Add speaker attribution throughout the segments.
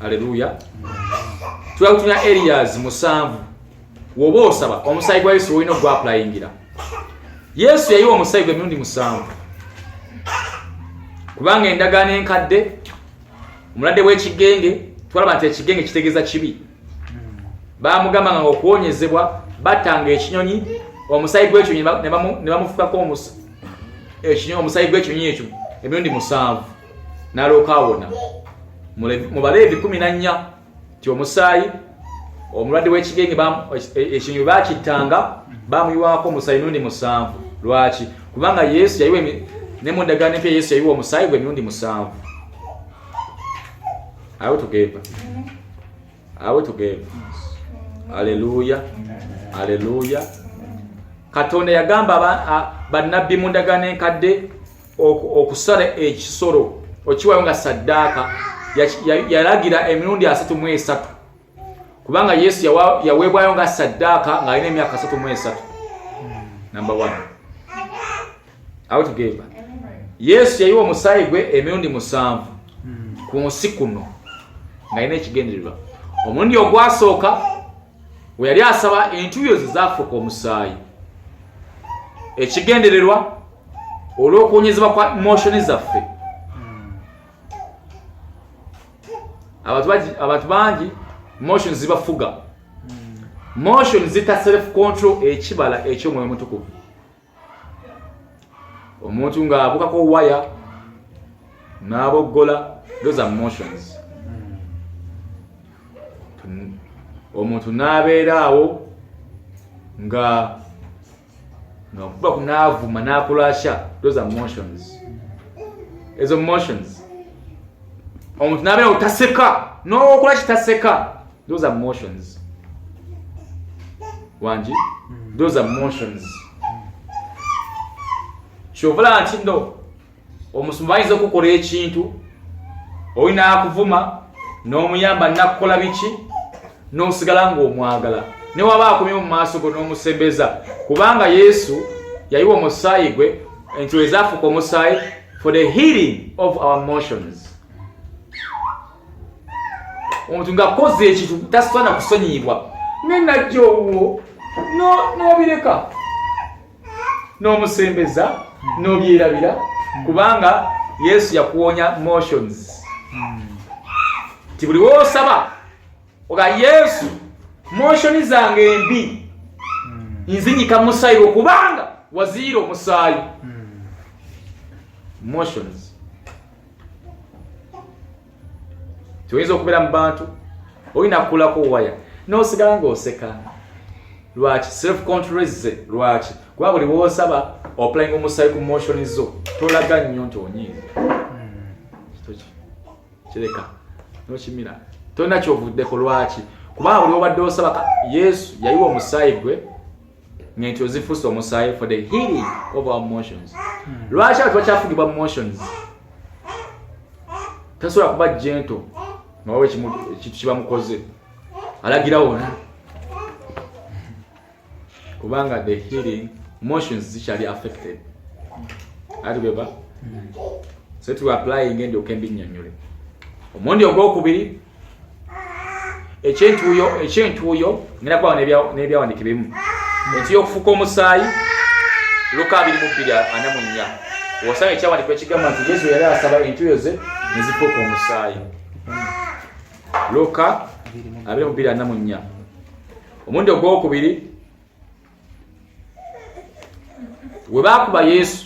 Speaker 1: Haleluya. Tuyakutunya areas musanvu woba osaba omusayi gwa Yesu olina gwa applyingira. Yesu yayiwa omusayi gwe mirundi musanvu kubanga endagaano enkadde omulwadde w'ekigenge twalaba nti ekigenge kitegeeza kibi. Baamugamba nga okuwonyezebwa battanga ekinyonyi omusayi gw'ekinyonyi ne bamufukako omusayi gw'ekinyonyi ekyo emirundi musanvu n'alooka awona. Mu Baleevi 14 ti omusaayi omulwadde w'ekigenge ekinyonyi baakittanga baamuyiwako omusayi emirundi musanvu. Lwaki? Kubanga Yesu yayiwa ne mu ndagaano empya Yesu yayiwa omusayi gwe emirundi musanvu. Awo together. Haleluya. Haleluya. Katonda yagamba bannabbi mu ndagaano enkadde okusala ekisolo okiwayo nga saddaaka. Yalagira emirundi 33 kubanga Yesu yaweebwayo nga saddaaka ng'alina emyaka 33. Number 1. Awo together. Yesu yayiwa omusaayi gwe emirundi musanvu ku nsi kuno ng'alina ekigendererwa. Omulundi ogwasooka we yali asaba entuuyo ze zaafuuka omusaayi. Ekigendererwa olw'okuwonyezebwa kwa emotion zaffe. Abantu bangi emotions zibafuga. Emotions zita self control ekibala eky'omwoyo mutukuvu. Omuntu ng'abukako waya n'aboggola, those are emotions. Omuntu n'abeera awo nga kuba kunaavuma n'akulasha, those are emotions. Ezo emotions. Omuntu n'abeera otaseka n'okola kitaseka, those are emotions. Wangi, those are emotions. Kyovala nti no omusumba ayinza okukola ekintu olina akuvuma n'omuyamba nakukola biki n'osigala ng'omwagala ne waba akomye mu maaso go n'omusembeza kubanga Yesu yayiwa omusaayi gwe entuuyo ezaafuuka omusaayi for the healing of our emotions. Omuntu ng'akoze ekintu tasaana kusonyiyibwa nenajjo n'obireka n'omusembeza n'obyerabira kubanga Yesu yakuwonya emotions. Ti buli w'osaba oga Yesu emotion zange embi nzinyika musaayi okubanga waziira omusaayi. Emotions. Tuyinza okubeera mu bantu olina kukulako waya n'osigala ng'oseka. Lwaki? Self control ze. Lwaki? Kuba buli bw'osaba applying omusaayi ku emotion zo tolaga nnyo nti onyiize. Kireka n'okimira tolina kyovuddeko. Lwaki? Kubanga buli obadde osaba Yesu yayiwa omusaayi gwe ng'entuuyo zifuuse omusaayi for the healing of our emotions. Lwaki abantu bakyafugibwa emotions? Tasobola kuba gentle nawe ekintu kibamukoze alagira wona kubanga the healing emotions zikyali affected. Atugeba so to applying and okembi nnyonnyole omundi ogwokubiri ekyentuuyo ngenda kuba n'ebyawandiika bimu. Entuuyo okufuuka omusaayi Luka 22:44 osanga ekyawandiikibwa ekigamba nti Yesu yali asaba entuuyo ze ne zifuuka omusaayi. Luka 22:44. Omundi ogwokubiri we baakuba Yesu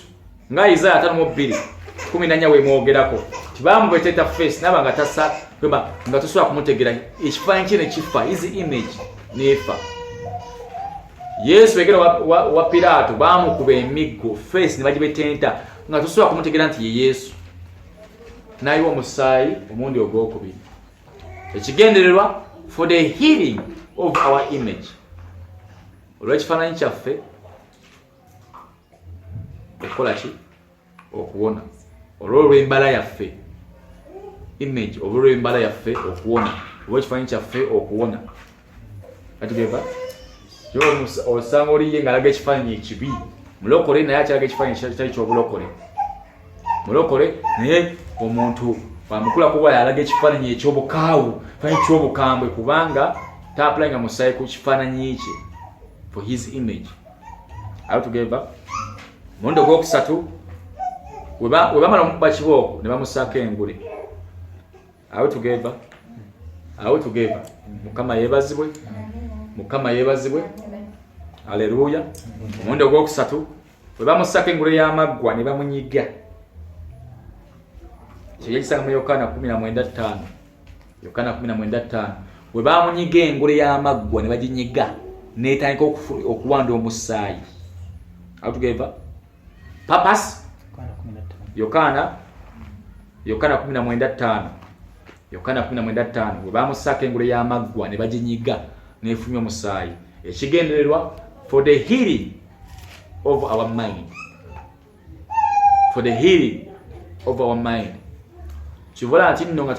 Speaker 1: nga Isaiah 5:2 we mwogerako tibamubeteta face naba nga tasa kweba nga tusobola kumutegera ekifaananyi kye ne kifa his image nefa. Yesu egera wa Pilato baamukuba emiggo face ne bagibetenta nga tusobola kumutegera nti ye Yesu. Nayiwa omusaayi omundi ogwokubiri. Ekigendererwa for the healing of our image. Olw'ekifaananyi kyaffe okukola ki? Okuwona. Olw'embala yaffe image, olw'embala yaffe okuwona. Olw'ekifaananyi kyaffe okuwona. Atugeva osanga oliye ng'alaga ekifaananyi ekibi. Mulokole naye akyalaga ekifaananyi kitali ky'obulokole. Mulokole naye omuntu bamukula kuba yalaga ekifaananyi eky'obukaawu kifaananyi ky'obukambwe kubanga taapulanga musaayi ku kifaananyi kye for his image. Are we together? Mundo gwokusatu we bamala omukuba kibooko ne bamusaako engule. Are we together? Are we together? Mukama yeebazibwe. Mukama yeebazibwe. Haleluya. Mundo gwokusatu we bamusaako engule y'amaggwa ne bamunyiga. Kyekisanga mu Yokaana 19:5. Yokaana 19:5. We bamunyiga engule y'amaggwa ne baginyiga n'etandika okuwanda omusaayi. Are we together? Purpose? Yokaana 19:5. Yokaana 19:5. We bamusaako engule y'amaggwa ne baginyiga n'efumya omusaayi. Ekigendererwa for the healing of our mind. For the healing of our mind. Kivola nti nno nga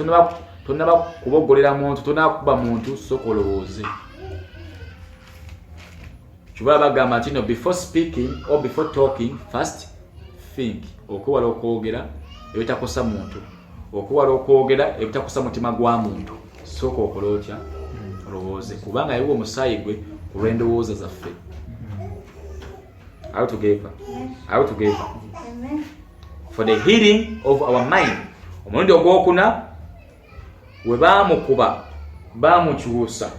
Speaker 1: tonaba kubogolera muntu, tonakuba muntu sokolowooze. Kivola bagamba nti no, before speaking or before talking, first think. Okuwala okwogera ebitakosa muntu, okuwala okwogera ebitakosa mutima gwa muntu, sooka okola otya olowooze, kubanga yiwo omusaayi gwe ku lw'endowooza zaffe. Are we together? Are we together? Amen. For the healing of our mind. Omulundi ogwokuna we baamukuba baamukyusa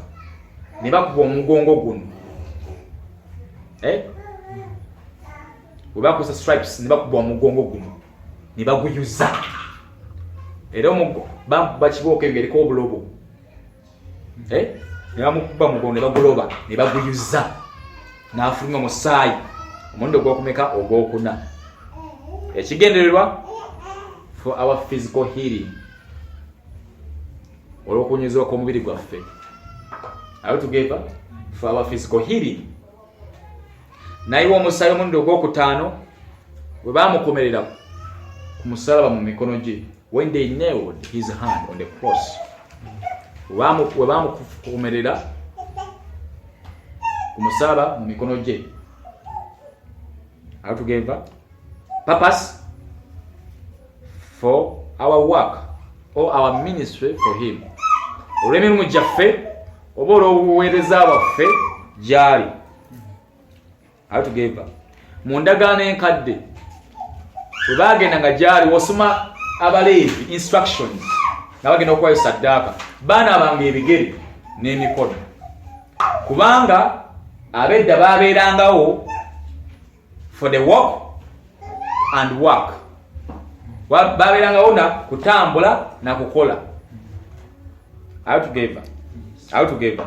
Speaker 1: ne bakuba omugongo guno. We bakusa stripes ne bakuba omugongo guno ne baguyuza. Era bamukuba kibooko ebyo obulobo. Ne bamukuba omugongo ne baguloba ne baguyuza n'afulumya omusaayi. Omulundi ogwokumeka ogwokuna. Ekigendererwa for our physical healing. Olw'okunyuzibwa kw'omubiri gwaffe. Are we together? For our physical healing. Nayiwa omusaayi omulundi ogwokutaano we baamukomerera ku musalaba mu mikono gye. When they nailed his hand on the cross. We baamukomerera ku musalaba mu mikono gye. Are we together? Purpose for our work or our ministry for him. Olw'emirimu gyaffe oba olw'obuweereza bwaffe gy'ali. Are we together? Mu ndagaano enkadde bwe baagenda nga gy'ali wasoma Abaleevi instructions nga bagenda okuwayo saddaaka baanaabanga ebigere n'emikono, kubanga ab'edda baabeerangawo for the walk and work. Babeerangawo na kutambula na kukola. Are we together? Are we together?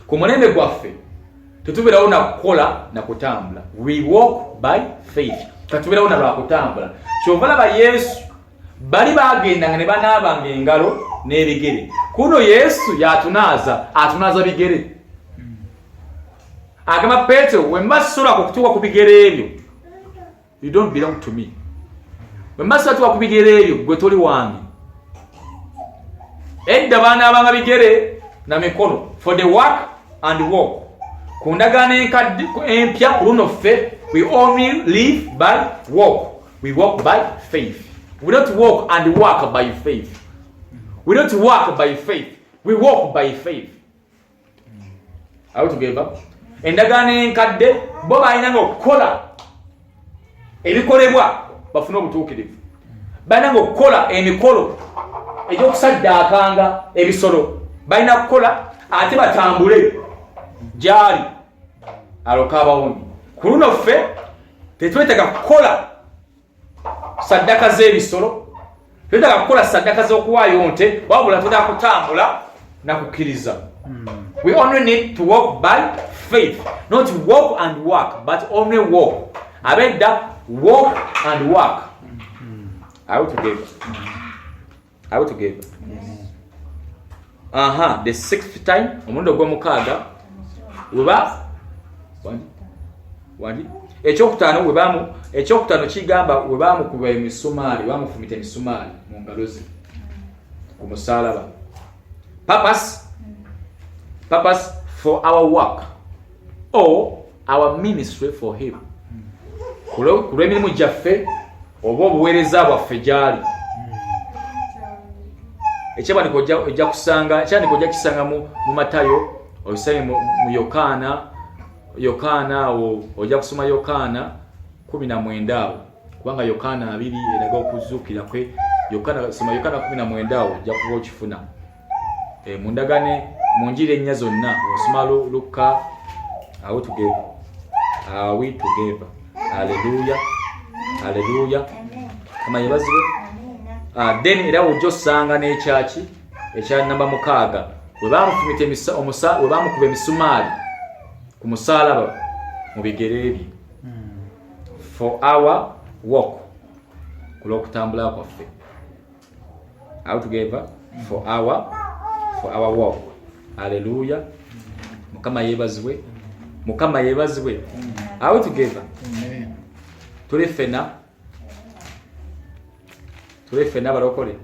Speaker 1: Ku mulembe gwaffe tetubeerawo na kukola na kutambula. We walk by faith. Tetubeerawo na lwa kutambula. Kyova laba Yesu bali bagendanga ne banaabanga engalo n'ebigere. Kuno Yesu yatunaaza, atunaaza bigere. Agamba Petero, we must sola kutuuka ku bigere ebyo. You don't belong to me. We must sola ku bigere ebyo gwe toli wange. Edda banaabanga bigere na mikono for the work and walk. Ku ndagaano enkadde empya ku luno ffe we only live by walk. We walk by faith. We don't walk and work by faith. We don't work by faith. We walk by faith. Are we together? Endagaano enkadde bo balinanga okukola ebikolebwa bafune obutuukirivu. Balinanga okukola emikolo egy'okusaddaakanga ebisolo. Balina kukola ate batambule gy'ali aloka abawonyi. Ku luno ffe tetwetaaga kukola saddaka z'ebisolo, twetaaga kukola saddaka z'okuwaayo nte, wabula twetaaga kutambula na kukkiriza. We only need to walk by faith, not walk and work, but only walk. Abedda walk and work. Are we together? Are we together? Yes. The sixth time, omundo gw'omukaaga weba wandi ekyokutaano kigamba we baamukuba emisumaali, baamufumita emisumaali mu ngalo ze ku musaalaba. Purpose for our work or our ministry for him. Ku lw'emirimu gyaffe oba obuweereza bwaffe gy'ali. ekyabandiko ojja kusanga ekyandiko ojja kisanga mu Matayo okisange mu Yokaana ojja kusoma Yokaana 19 awo kubanga Yokaana 2 eraga okuzuukira kwe soma Yokaana 19 awo ojja kuba okifuna mundagane mu njiri ennya zonna osoma Luka awo together haleluya kama yebazibwe then era ojja osanga n'ekyaki ekya namba 6 bwe bamufumita we bamukuba emisumaali ku musaalaba mu bigere bye for our walk kulokutambula kwaffe out together for our walk haleluya mukama yebazibwe out together tulefena barokole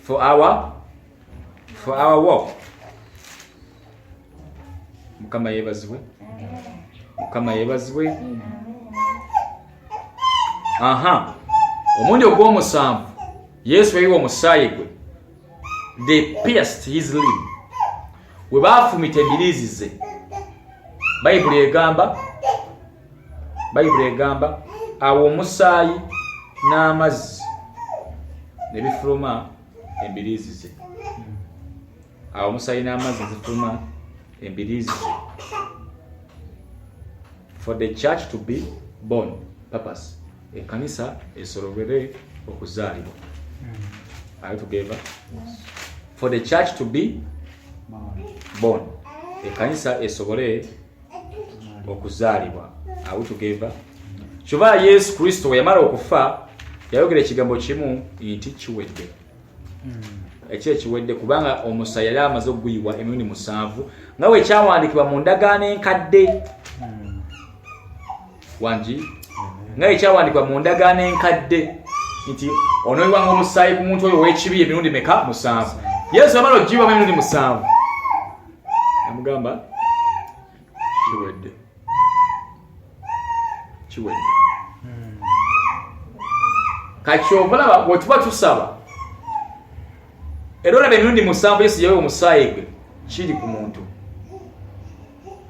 Speaker 1: for our walk mukama yebazibwe omundi ogw'omusanvu Yesu yayiwa omusaayi gwe they pierced his limb we bafumita embiriizi ze Bayibuli egamba awo omusaayi n'amazzi ne bifuluma embiriizi ze for the church to be born purpose ekanisa esolobere okuzaalibwa are you together for the church to be born ekanisa esobole okuzaalibwa are you together Kyova Yesu Kristo we yamala okufa yayogera ekigambo kimu nti kiwedde ekiwedde kubanga omusaayi yali amaze okuyiwa emirundi 7 nga we kyawandikibwa mu ndagaano enkadde wangi nga ekyawandikibwa mu ndagaano enkadde nti onoyiwanga omusaayi ku muntu oyo w'ekibi emirundi meka 7 Yesu yamala okugiyiwa emirundi 7 amugamba kiwedde kakyobulaba bwetuba tusaba era olaba emirundi 7 Yesu yawe omusaayi gwe kiri ku muntu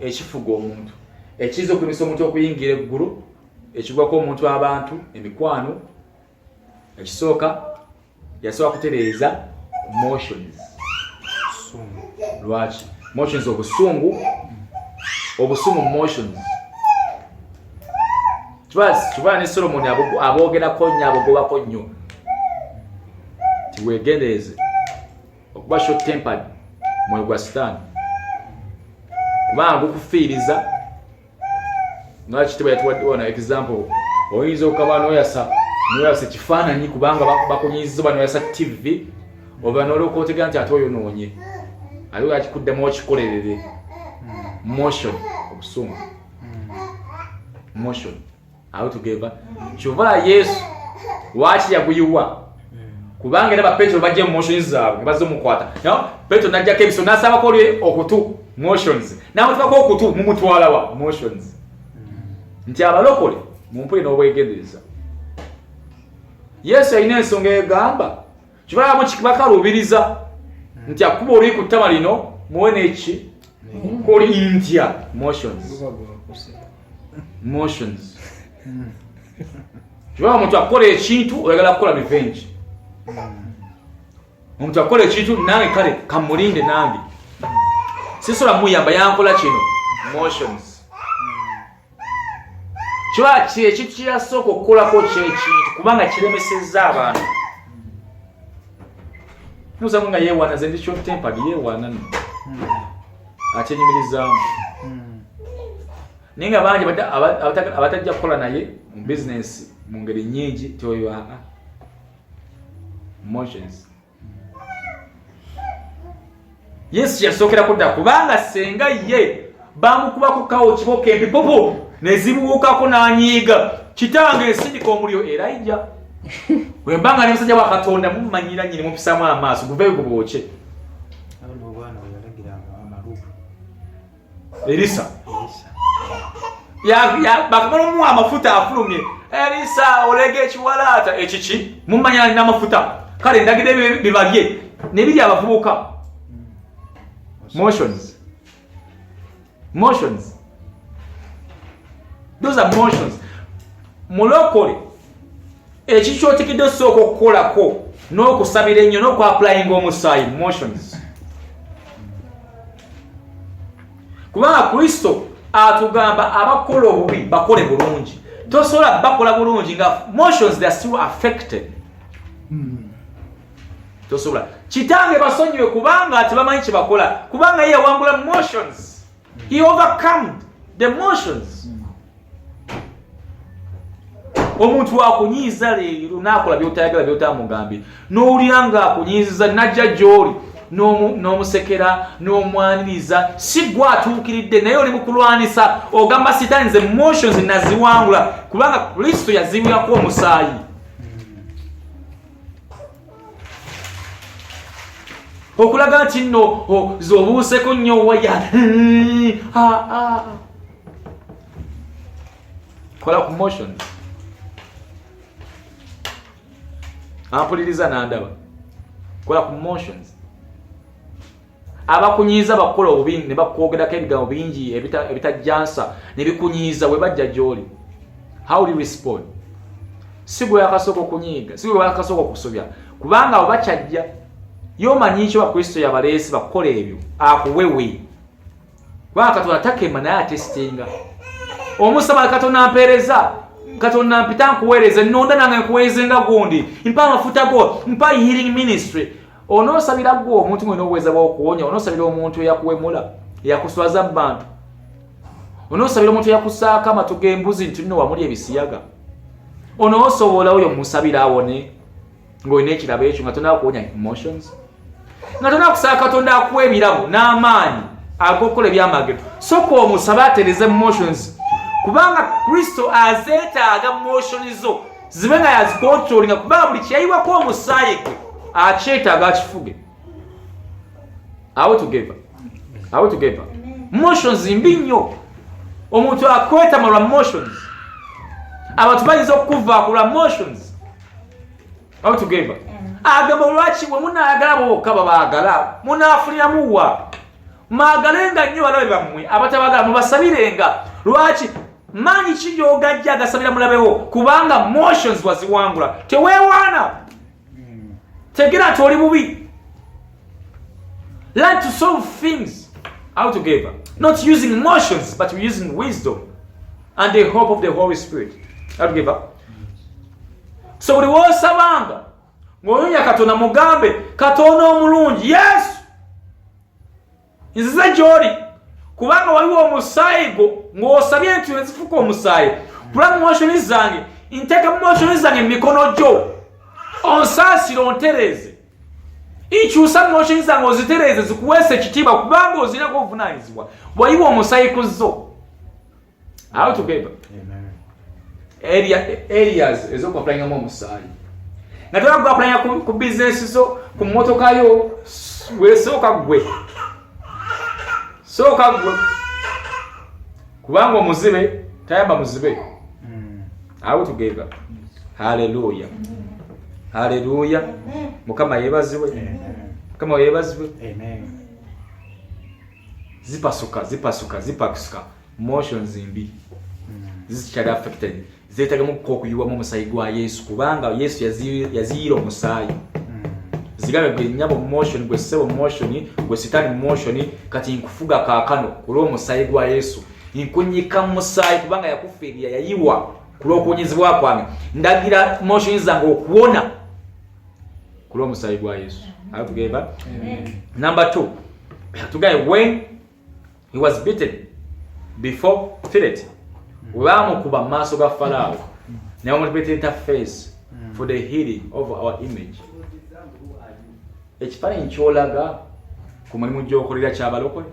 Speaker 1: ekifuga omuntu ekiza okumisa omuntu okuyingira eggulu ekigwako omuntu abantu emikwano ekisooka yasobola kutereeza motions lwaki motions obusungu motions Kibala ne Solomon aboogerako nnyo abogobako nnyo tiwegendereze okuba short tempered mwoyo gwa Sitaani kubanga gukufiiriza nakitibwa yatuwaddeona example oyinza okukaba noyasa ekifaananyi kubanga bakunyiiziza oba noyasa TV oba n'olyoka otegera nti ate oyo noonye ate yakikuddemu okikolerere motion obusungu motion out together Kyova Yesu wachi yaguyiwa kubanga era ba Petro bajje motions zaabwe bazo mukwata no Petro najja kebiso nasaba ko okutu motions nawe twako okutu mumutwala wa motions nti abalokole mumpule n'obwegendereza Yesu ayina ensonga egamba Kyova mukibakalubiriza nti akuba oli ku ttama lino muwene eki koli intya motions Kyova omuntu akola ekintu oyagala kukola revenge omuntu akola ekintu nange kale kamulinde nange sisola muyamba yankola kino motions Kyova ekintu kyasooka okukolako kyekintu kubanga kiremesezza abantu nusangu nga yeewaana ze ndi short tempered yeewaana akyenyumirizaamu ninga bangi abatajja kukola naye mu business mu ngeri nyingi toyo motions Yesu yasookera kudda kubanga senga ye bamukuba ku kawo kiboka empipopo nezibuukako n'anyiiga kitange ensindika omuliro Elijah wembanga n'emusajja wa Katonda mumanyira nyini mupisamu amaaso guveyo gubooke Elisa ya bakamala amafuta afulumye Elisa olege ekiwalaata ekiki mumanya alina amafuta kale ndagire bibalye ne bili abavubuka motions those are motions mulokole ekikyotikidde sooka okukolako n'okusabira ennyo n'okwapplying omusaayi motions kubanga Kristo atugamba abakola obubi bakole bulungi tosobola bakola bulungi nga motions they are still affected tosobola kitange basonyiwe kubanga tebamanyi kye bakola kubanga ye yawangula motions he overcome the motions omuntu akunyiiza leero n'akola by'otayagala by'otamugambye n'owulira nga akunyiiziza najja gy'oli n'omusekera n'omwaniriza si gwe atuukiridde naye oli mukulwanisa ogamba sitaani nze emotions naziwangula kubanga Kristo yaziwirako omusaayi okulaga nti nno zobuuseko nnyo waya kola ku motions ampuliriza n'andaba kola ku motions abakunyiiza bakola obubi ne bakwogerako ebigambo bingi ebitajjansa ne bikunyiiza bwe bajja gy'oli how do you respond si gwe yakasooka okunyiiga si gwe yakasooka okusobya kubanga abo bakyajja yomanyi ekyo bakristo yabaleesi bakola ebyo akuwewe kubanga Katonda takema naye atesitinga omusaba Katonda ampeereza Katonda mpita nkuweereze nnonda nange nkuweerezenga gundi mpa amafuta go mpa healing ministry onoosabira gwe omuntu ng'olina obuweeza bw'okuwonya onoosabira omuntu eyakuwemula eyakuswaza mu bantu onoosabira omuntu eyakusaako amatu g'embuzi nti nno wamuli ebisiyaga onoosobola oyo musabira awone ng'olina ekirabo ekyo nga tonakuwonya emotions nga tonakusaaka Katonda akuwa ebirabo n'amaanyi ag'okukola ebyamagero soka omusaba atereze emotions kubanga Kristo azeetaaga emotions zo zibe nga yazikontrolinga kubanga buli kyayiwako omusaayi gwe akyetaaga akifuge. Are we together? Emotions mbi nnyo. Omuntu akweta mu emotions. Abantu bayinza okuva ku emotions. Are we together? Agamba lwaki bwe munaagala bokka babaagala munaafuniramu wa maagalenga nnyo balabe bammwe abatabagala mubasabirenga lwaki manyi ki gy'ogajja agasabira mulabewo kubanga emotions waziwangula teweewaana tegera toli bubi. Learn to solve things out together, not using emotions but using wisdom and the hope of the Holy Spirit out together. So buli wosabanga ng'oyonya Katonda mugambe Katonda omulungi Yesu nziza gy'oli kubanga waliwo omusaayi gwo ng'osabye nti nzifuka omusaayi pula emotions zange nteeka emotions zange mu mikono gyo onsaasire ontereeze ikyusa emotions zange ozitereeze zikuweesa ekitiibwa kubanga ozinako obuvunaanyizibwa waliwo omusaayi ku zo. Are we together? Areas ez'okuapulanyiramu omusaayi nga tolagapulanya ku bizinesi zo ku mmotoka yo sooka gwe kubanga omuzibe tayamba muzibe. Are we together? Hallelujah. Hallelujah. Mukama yeebazibwe. Mukama yeebazibwe. Amen. Zipasuka emotions mbi zikyali affected zeetagamu okuyiwamu omusaayi gwa Yesu kubanga Yesu yaziira omusaayi. Zigabe gwe nnyabo emotion gwe ssebo emotion gwe sitaani emotion kati nkufuga kaakano ku lw'omusaayi gwa Yesu nkunyika mu musaayi kubanga yakufeerya yayiwa ku lw'okuwonyezebwa kwange ndagira emotions zange okuwona ku lw'omusaayi gwa Yesu. Are we together? Number 2, tugaye when he was beaten before Philip baamukuba mu maaso ga Falaawo ne bamulipeta interface for the healing of our image. Ekifaananyi kyolaga ku mulimu gy'okolera kyabalokole.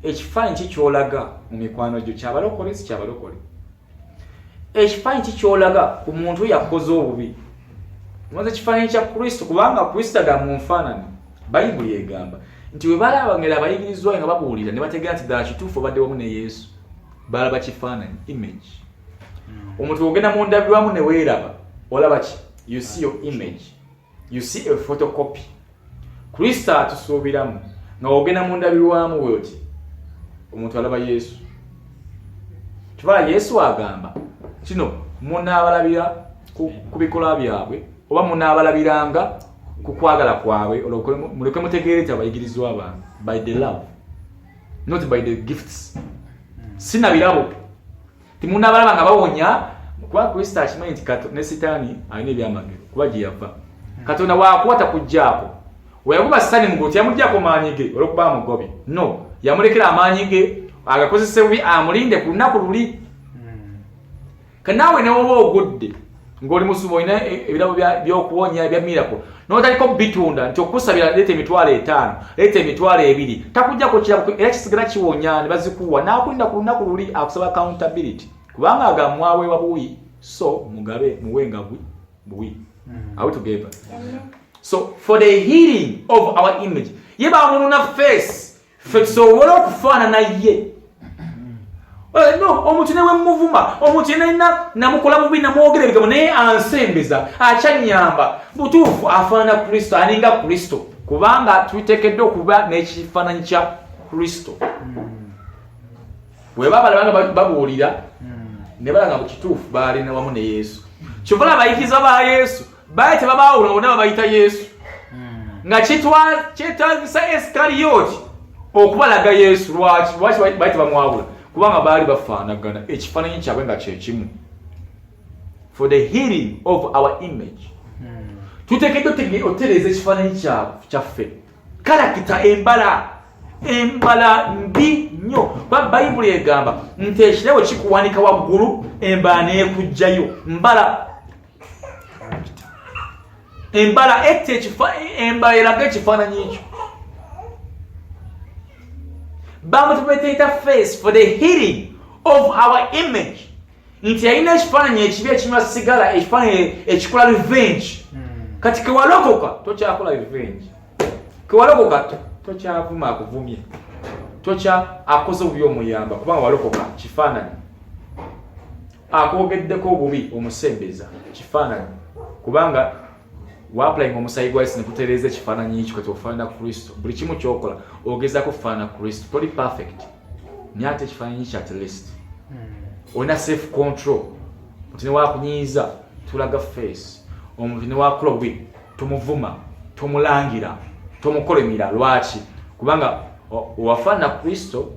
Speaker 1: Ekifaananyi kikyolaga mu mikwano gyo kyabalokole si kyabalokole. Ekifaananyi kikyolaga ku muntu yakoze obubi. Mwaze ekifaananyi kya Kristo kubanga Kristo aga mu nfaananyi. Bayibuli egamba nti bwe balaba ngeri abayigirizwa nga babuulira ne bategeera nti ddala kituufu obadde wamu ne Yesu balaba kifaananyi image. Omuntu ogenda mu ndabirwamu ne weeraba olaba ki you see your image, you see a photocopy. Kristo atusuubiramu nga ogenda mu ndabirwamu bwe oti omuntu alaba Yesu. Kibala Yesu agamba kino munaabalabira ku bikola byabwe oba munaabalabiranga ku kwagala kwabwe muleke mutegeere nti abayigirizwa abantu by the love, not by the gifts. Sina birabo timunaabalaba nga bawonya kuba Kristo akimanyi nti ne Sitaani alina ebyamagero kuba gye yava. Katonda waakwata kujjaako weyakuba Sitaani mugulu teyamuggyako maanyi ge olw'okuba amugobe. No, yamulekera amaanyi ge agakozese bubi amulinde ku lunaku luli. Kanaawe ne woba ogudde ng'oli musubo olina ebirabo by'okuwonya ebya miracle n'otaliko bitunda nti okusabira leeta emitwalo 5 leeta emitwalo 2 takujjako kirabo era kisigala kiwonya ne bazikuwa n'akulinda ku lunaku luli akusaba accountability kubanga agamwawe wabuwi so mugabe muwenga buwi. Are we together? So for the healing of our image yeba mununa face tusobole okufaanana ye. No, omuntu newe muvuma omuntu yenna namukola bubi namwogera ebigambo naye ansembeza akyanyamba butuufu afaanana Kristo aninga Kristo kubanga tuteekeddwa okuba n'ekifaananyi kya Kristo. bwe baba labanga babuulira ne balanga mu kituufu baalina wamu ne Yesu. Kyova abayigirizwa ba Yesu baali tebabaawula bonna babayita Yesu nga kyetaagisa Esikariyoti okubalaga Yesu. Lwaki baali tebamwawula? Kubanga baali bafaanagana ekifaananyi kyabwe nga kye kimu. For the healing of our image tuteekeddwa otereeza ekifaananyi kyaffe karakita embala mbi nnyo kuba Bayibuli egamba nti ekirabo kikuwanika waggulu embala neekujjayo. Embala embala eraga ekifaananyi ekyo. Bamutubeteta face for the healing of our image. Nti yalina ekifaananyi ekibi ekimasigala ekifaananyi ekikola revenge. Kati kewalokoka tokyakola revenge. Kewalokoka tokyavuma akuvumye. Akoze obubi omuyamba kubanga walokoka kifaananyi. Akwogeddeko obubi omusembeza kifaananyi kubanga waapulayinga omusayi gwa Yesu ne kutereeza ekifaananyi ekyo kati ofaanana Kristo. Buli kimu kyokola ogezaako kufaanana Kristo. Toli perfect naye ate ekifaananyi kyo at least olina self control. Omuntu ne waakunyiiza tulaga face. Omuntu ne waakola obubi tomuvuma, tomulangira, tomukolemira. Lwaki? Kubanga owafaanana Kristo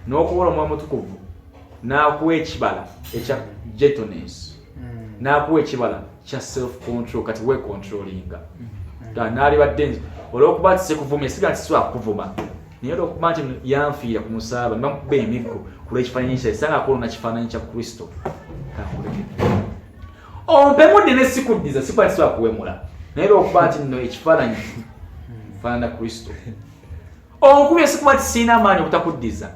Speaker 1: n'okuwola Omwoyo Mutukuvu n'akuwa ekibala ekya gentleness, n'akuwa ekibala kya self control. Kati we controllinga naali badde olw'okuba nti sekuvuma siga nti siwa kuvuma naye olw'okuba nti yanfiira ku musaaba nibamukuba emiggo kulw'ekifaananyi kye sanga akolona kifaananyi kya Kristo. Ompemudde ne sikuddiza sikuba nti siwa kuwemula naye olw'okuba nti nno ekifaananyi faanana Kristo. Onkubye sikuba nti siina amaanyi obutakuddiza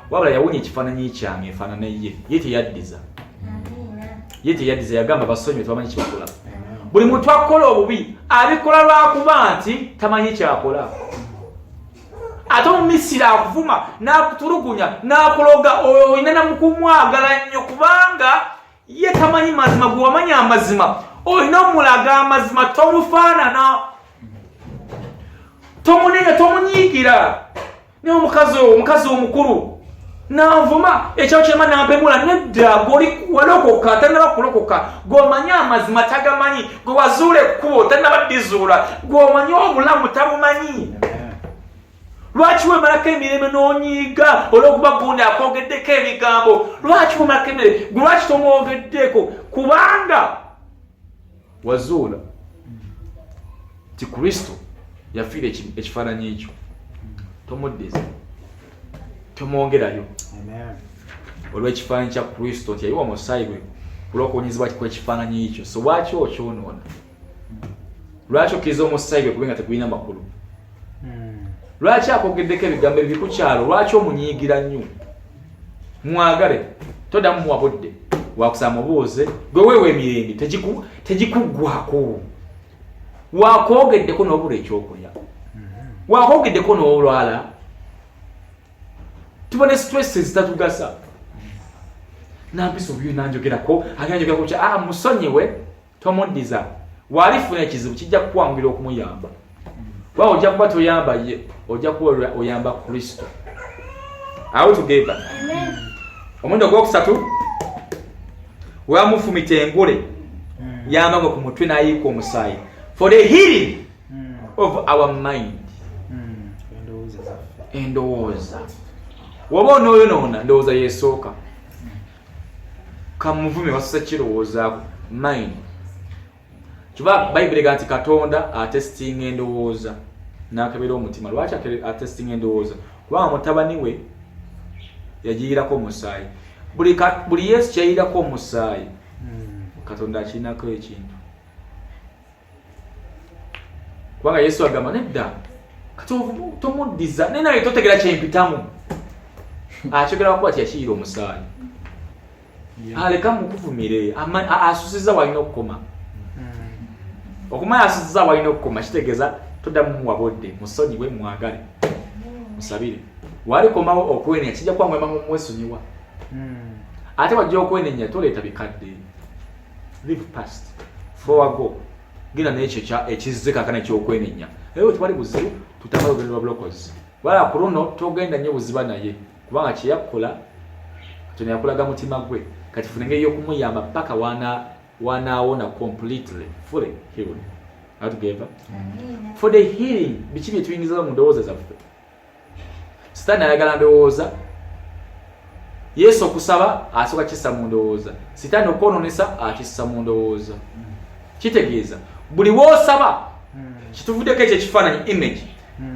Speaker 1: wabula yawunya ekifaananyi kyange efaanana ye teyaddiza. Ye teyaddiza yagamba basonyiwe tebamanyi kyebakola. Buli muntu akola obubi abikola lwakuba nti tamanyi kyakola. Ate omumisiri akuvuma n'akutulugunya n'akuloga olina namukumwagala nnyo kubanga ye tamanyi mazima gwe wamanya amazima. Olina omulaga amazima tomufaanana. Tomunenya tomunyiigira. Naye omukazi omukulu n'anvuma ekyawo kyema n'ampemula nedda gwe walokoka tannaba kulokoka gw'omanyi amazima tagamanyi gwe wazuula ekkubo tannaba ddizuula gw'omanyi obulamu tabumanyi. Lwaki wemalako emirembe n'onyiiga olw'okuba gundi akwogeddeko ebigambo? Lwaki wemalako emirembe gwe lwaki tomwogeddeko? Kubanga wazuula ti Kristo yafiira ekifaananyi ekyo. Tomuddiza, tomwongerayo olw'ekifaananyi kya Kristo nti yayiwa omusaayi gwe kulw'okuwonyezebwa kw'ekifaananyi ekyo. So lwaki okyonoona? Lwaki okkiriza omusaayi gwe kube nga tegulina makulu? Lwaki akwogeddeko ebigambo ebikukyalo? Lwaki omunyiigira nnyo? Mwagale toddamu muwabudde wakusaba mubuuze gwe weewa emirembe tegikuggwako. Wakwogeddeko n'obula ekyokulya, wakwogeddeko n'olwala. Tubone stress zitatugasa. Nampisa obuyo nanjogerako aganjogerako kya musonyiwe tomuddiza walifuna ekizibu kijja kuwangira okumuyamba kuba ojja kuba toyamba ye ojja kuba oyamba Kristo. Awo tugeba omundo gwokusatu wamufumita engule yamanga ku mutwe n'ayiika omusaayi for the healing of our mind. Endowooza woba onooyonoona ndowooza yeesooka kamuvume wasusa kirowoozaako mind. Kiba Bayibuli ega nti Katonda atestinga endowooza n'akebera omutima. Lwaki atestinga endowooza? Kubanga mutabani we yagirirako omusaayi. Buli Yesu kyayirirako omusaayi Katonda akirinako ekintu. Kubanga Yesu agamba nedda kati tomuddiza naye naye totegera kyempitamu. Akyogera kuba tiyakiyira omusaayi. Aleka mukuvumire asusiza walina okukoma. Okumanya asusiza walina okukoma kitegeeza toddamu wabodde musonyiwe mwagale musabire. Walikomawo okwenenya kijja kuba mwema mwesonyiwa. Ate wajja okwenenya toleeta bikadde. Live past. Forward go. Gina n'ekyo ekizze kaakano ekyokwenenya. Eyo tewali buzibu tutambula olugendo lwa bulokozi. Wala ku luno togenda nnyo buziba naye kubanga kye yakola Katonda yakulaga mutima gwe kati funa engeri y'okumuyamba paka wanaawona completely fully healed. Together for the healing biki bye tuyingiza mu ndowooza zaffe. Sitaani ayagala ndowooza. Yesu okusaba asooka kissa mu ndowooza. Sitaani okwonoonesa akissa mu ndowooza. Kitegeeza buli woosaba kituvuddeko ekyo ekifaananyi image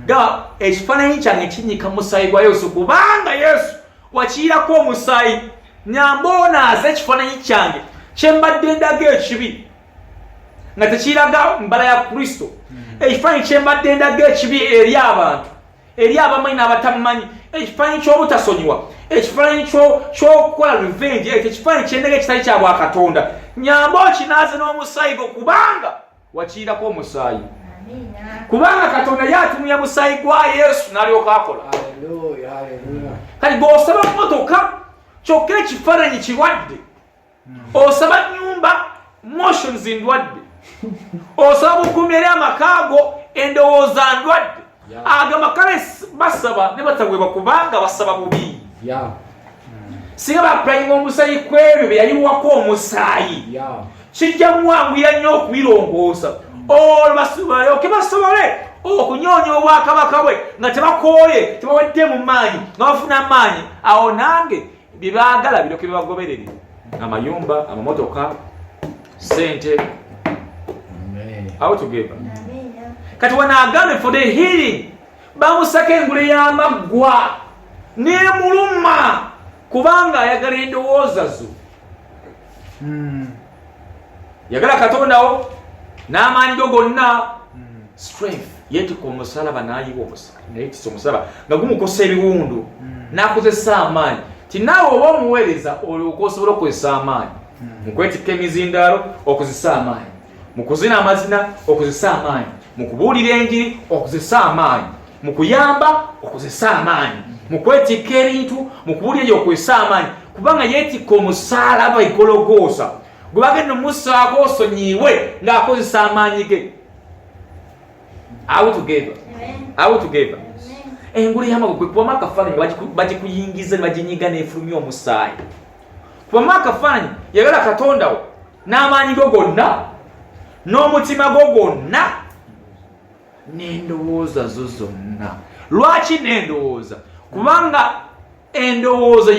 Speaker 1: ga ekifaananyi kyange kinyika musaayi gwa Yesu kubanga Yesu wakiirako omusaayi nyamboonaasa ekifaananyi kyange kyembadde ndaga ekibi nga tekiraga mbala ya Kristo. Ekifaananyi kyembadde ndaga ekibi eri abantu eri abamanyi n'abatamanyi. Ekifaananyi ky'obutasonyiwa. Ekifaananyi ky'okukola revenge. Ekifaananyi ky'endaga ekitali kya Bwakatonda. Nyamba okinaaze n'omusaayi gwo kubanga wakiirako omusaayi. Kubanga Katonda yatumya musaayi gwa Yesu n'alyoka akola. Kati bw'osaba mmotoka kyokka ekifaananyi kirwadde. Osaba nnyumba motions ndwadde. Osaba bukuumi eri amakaago endowooza ndwadde. Agamba kale basaba ne batagweba kubanga basaba bubi. Singa bapulanyinga omusaayi kwebyo bye yayiwako omusaayi kijja muwanguyira nnyo okubirongoosa. Balyoke basobole okunyoonya obwakabaka bwe nga tebakooye tebawedde mu maanyi nga bafuna amaanyi. Awo nange bye baagala biryoke bibagoberere. Amayumba, amamotoka, sente. Awo tugeba. Kati wanaagambe for the healing bamusaka engule y'amaggwa n'emuluma kubanga ayagala endowooza zo. Yagala Katondawo n'amaanyi go gonna strength yeetika omusalaba n'ayiwa omusaayi nayetisa omusalaba nga gumukosa ebiwundu n'akozesa amaanyi. Ti naawe oba omuweereza olyoka osobola okukozesa amaanyi mu kwetikka emizindaalo okozesa amaanyi mu kuzina amazina okozesa amaanyi mu kubuulira enjiri okozesa amaanyi mu kuyamba okozesa amaanyi mu kwetikka ebintu mu kubuulira enjiri okozesa amaanyi kubanga yeetikka omusaalaba igologoosa gwe bagenda omussaako osonyiiwe ng'akozesa amaanyi ge. Awo tugeba engule y'amaggwa kwe kubamu akafaananyi bagikuyingiza ne baginyiga n'efulumya omusaayi. Kubamu akafaananyi yagala Katondawo n'amaanyi go gonna n'omutima gwo gwonna n'endowooza zo zonna. Lwaki n'endowooza? Kubanga endowooza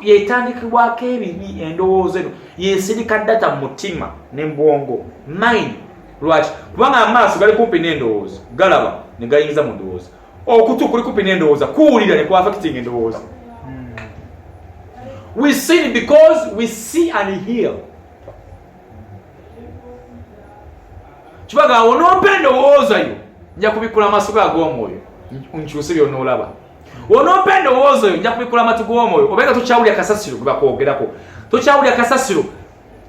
Speaker 1: yetandikibwako ebibi. Endowooza eno yensirika ddata mu mutima n'embwongo mind. Lwaki? Kubanga amaaso gali kumpi n'endowooza galaba ne gayingiza mu ndowooza. Okutu kuli kumpi n'endowooza kuwulira ne kwafekitinga endowooza. We sin because we see and hear. Kibaga onompa endowooza yo nja kubikula amaaso g'omwoyo nkyuse by'onoolaba. Onompa endowooza yo nja kubikula amatu g'omwoyo obenga tokyawulira kasasiro gwe bakwogerako. Tokyawulira kasasiro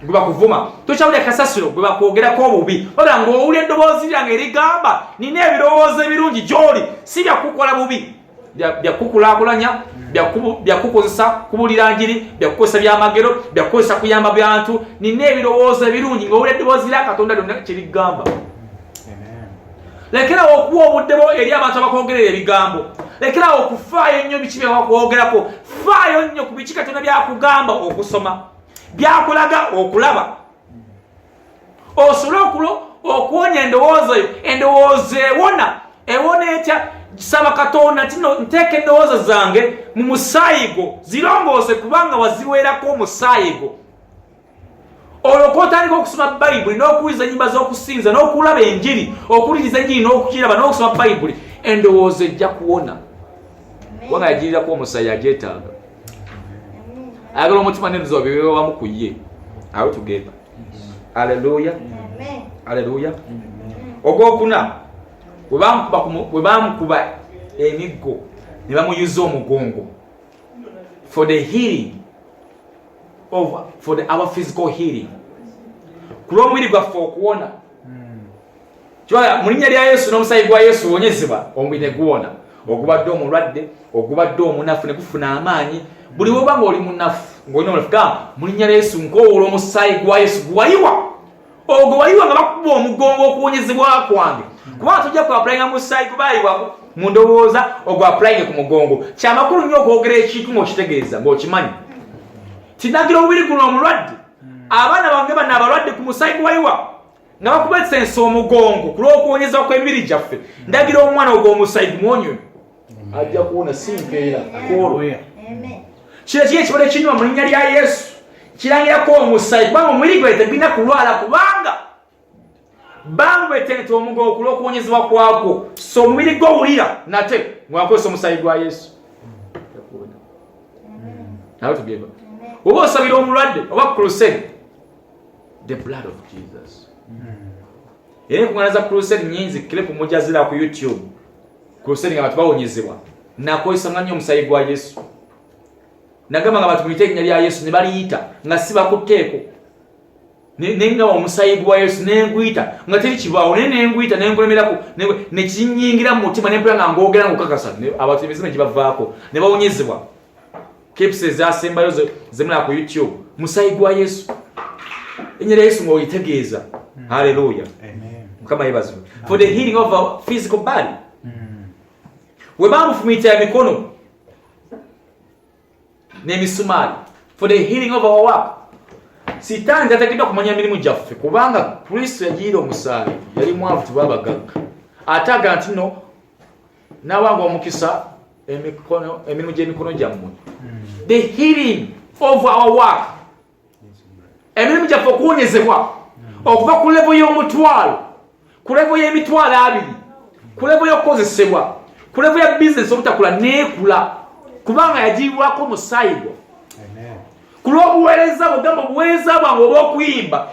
Speaker 1: gwe bakuvuma. Tokyawulira kasasiro gwe bakwogerako obubi. Wabula ng'owulira eddoboozi lyange erigamba nina ebirowoozo ebirungi gy'oli si byakukola bubi byakukulaakulanya byakukozesa kubulira njiri, byakukozesa byamagero, byakukozesa kuyamba bantu, nina ebirowoozo ebirungi ng'owulira eddoboozi lya Katonda lyonna kirigamba. Lekerawo okuwa obuddebo eri abantu abakwogerera ebigambo. Lekerawo okufaayo ennyo biki bye bakwogerako. Faayo nnyo ku biki Katonda byakugamba okusoma, byakulaga okulaba. Osobole okuwonya endowooza yo, endowooza ewona etya. Saba Katonda tino nteeke endowooza zange mu musaayi gwo, zirongoose kubanga waziweerako omusaayi gwo. Olwo k'otandika okusoma Bayibuli n'okuwuliza ennyimba z'okusinza n'okulaba enjiri, okuwuliriza enjiri n'okukiraba n'okusoma Bayibuli, endowooza ejja kuwona. Kubanga yagirirako omusaayi agyetaaga. Ayagala omutima n'endoza bibeewamu ku ye. Awo tugenda. Haleluya. Haleluya. Ogwokuna bwe bamukuba emiggo ne bamuyuza omugongo for the healing for our physical healing, ku lw'omubiri gwaffe okuwona. Mu linnya lya Yesu n'omusaayi gwa Yesu wonyezebwa omubiri ne guwona. Ogubadde omulwadde, ogubadde omunafu ne gufuna amaanyi. Buli woba ng'oli munafu ng'olina omunafu gamba mu linnya lya Yesu nkoowoola omusaayi gwa Yesu guwayiwa. Ogwo wayiwa nga bakuba omugongo okuwonyezebwa kwange. Kubanga tujja kuaplayinga musaayi kubayiwako mu ndowooza ogwapulayinge ku mugongo. Kyamakulu nnyo okwogera ekintu ng'okitegeeza ng'okimanyi. Tinagira omubiri guno omulwadde, abaana bange bano abalwadde ku musaayi guwayiwa nga bakuba esensa omugongo ku lw'okuwonyezebwa kw'emibiri gyaffe. Ndagira omwana ogw'omusaayi gumwonywe ajja kuwona simpeera kwolwo. Kino kiri ekibala ekinyuma mu linnya lya Yesu kirangirako omusaayi kubanga omubiri gwe tegulina kulwala kubanga bamubetente omugongo ku lw'okuwonyezebwa kwagwo. So omubiri gwo wulira nate ng'akozesa omusaayi gwa Yesu. Nawe tugenda. Oba osabira omulwadde oba crusade, the blood of Jesus. Era enkuŋŋaana za crusade nnyingi kile ku mujazira ku YouTube. Crusade ng'abantu bawonyezebwa. Nakozesanga nnyo omusaayi gwa Yesu. Nagamba nga abantu muyite erinnya lya Yesu ne baliyita nga si bakutteeko. Nengaba omusaayi gwa Yesu nenguyita nga teri kibaawo naye nenguyita nengulemerako ne kinnyingira mu mutima nempera nga ng'ogera ng'okakasa. Abantu emizima gye bavaako ne bawonyezebwa. Kepsi ezasembayo zemula ku YouTube. Musaayi gwa Yesu. Erinnya lya Yesu ng'olitegeeza. Hallelujah. Mukama yeebazibwe. For the healing of our physical body. We bamufumita emikono n'emisumaali. For the healing of our work. Sitaani tateekeddwa kumanya emirimu gyaffe kubanga Kristo yagiira omusaayi yali mwavu tebabagagga. Ate aga nti no nawanga omukisa emirimu gy'emikono gyammwe. The healing of our work. Emirimu gyaffe okuwonyezebwa okuva ku levo y'omutwalo, ku levo y'emitwalo 2, ku levo y'okukozesebwa, ku levo ya bizinesi obutakula neekula kubanga yagirirwako omusaayi gwo. Ku lw'obuweereza bugamba obuweereza bwange obw'okuyimba